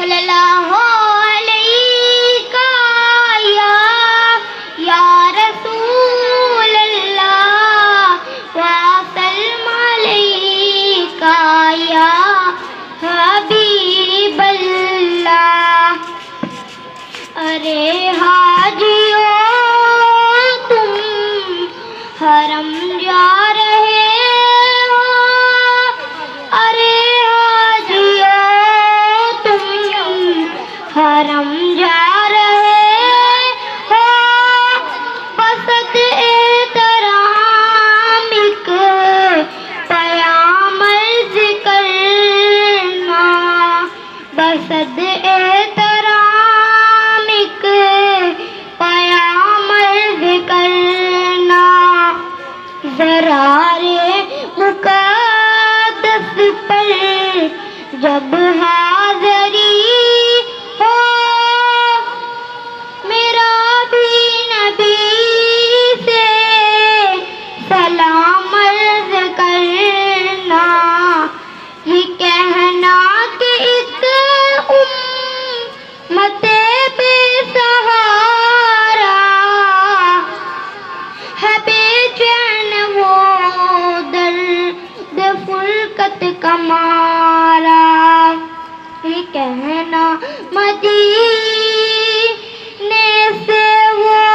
صلی اللہ علیہ یا رسول اللہ وسلم علیہ یا حبیب اللہ. ارے حاجیو تم حرم جا رہے ہو، ارے حاجیو تم حرم جا رہے ہو، بسط احترام ایک پیام عرض کرنا، بسط احترام ایک پیام عرض کرنا. ضرار مقدس پر جب حاضری ہو، میرا بھی نبی سے سلام عرض کرنا. یہ کہنا کہ ایک امت بے سہارا ہے، بے چین وہ درد فرقت کا مارا. یہ کہنا مدینے سے وہ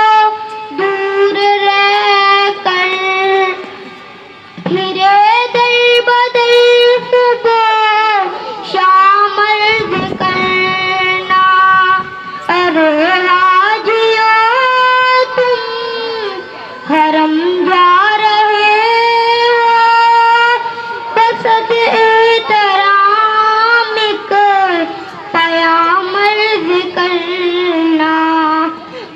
دور رہ کر پھرے در بدر صبح شام عرض کرنا. ارے حاجیو تم حرم جا رہے ہو، بسط احترام ایک پیام عرض کرنا.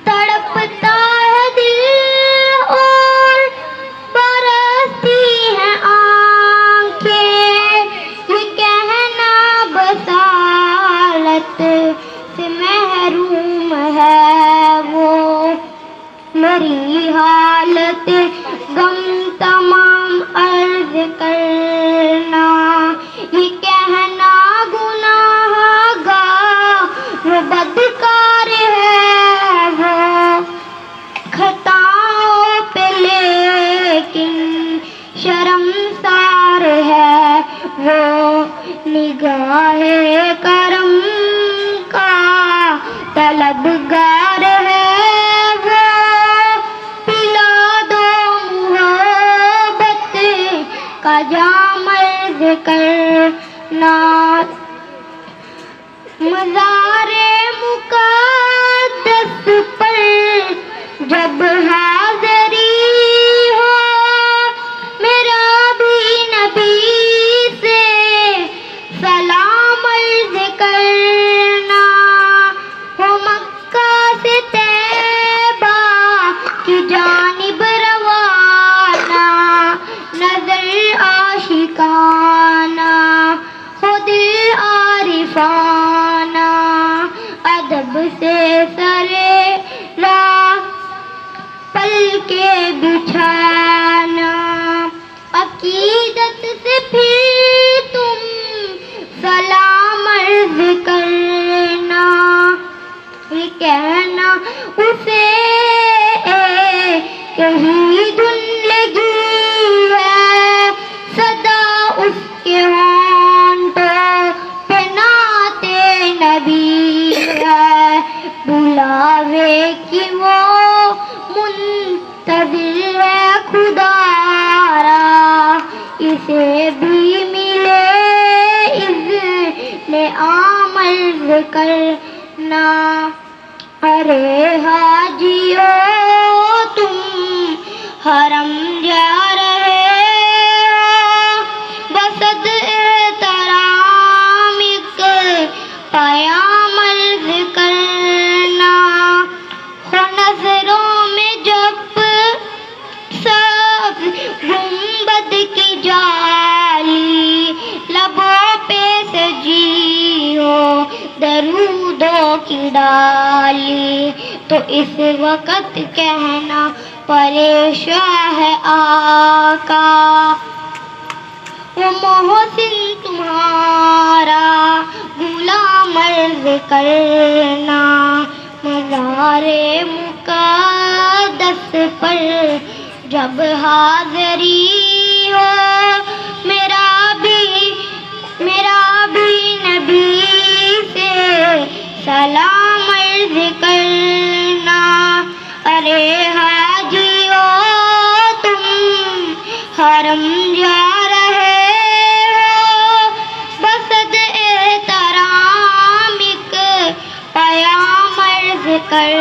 تڑپتا ہے دل اور برستی ہیں آنکھیں، یہ کہنا بصالت سے محروم ہے وہ. میری حالت غم تمام عرض کرنا، یہ کہنا گناہ گار وہ بدکار ہے وہ، خطاؤں پہ لیکن شرمسار ہے وہ. نگاہ کرم کا طلبگار ہے وہ، پلا دو محبت کا جام عرض کرنا. مزار مقدس پر جب حاضری ہو، میرا بھی نبی سے سلام عرض کرنا. ہو مکہ سے طیبہ کی جانب روانہ، نظر عاشقانہ ہو دل عارفانہ، ادب سے سرے راہ پل کے بچھانا. عقیدت سے پھر تم سلام عرض کرنا، یہ کہنا اسے کہیں دھن لگی ہے، صدا اس کے ہونٹوں پہ نعت نبی ہے. بلاوے کی وہ منتظر ہے خدا را، اسے بھی ملے اذن عام عرض کرنا. ارے حاجیو تم حرم جا رہے ہو، بسط احترام ایک پیام عرض کرنا. ہو نظروں میں جب سب گنبد کی جالی، لبوں پہ سجی ہو درودوں کی ڈالی، تو اس وقت کہنا پریشاں ہے آقا. وہ محسن تمہارا غلام عرض کرنا، مزار مقدس پر جب حاضری ہو، میرا بھی نبی سے سلام عرض کرنا۔ ارے حاجیو تم حرم جا رہے ہو، بسد احترام ایک پیام عرض کر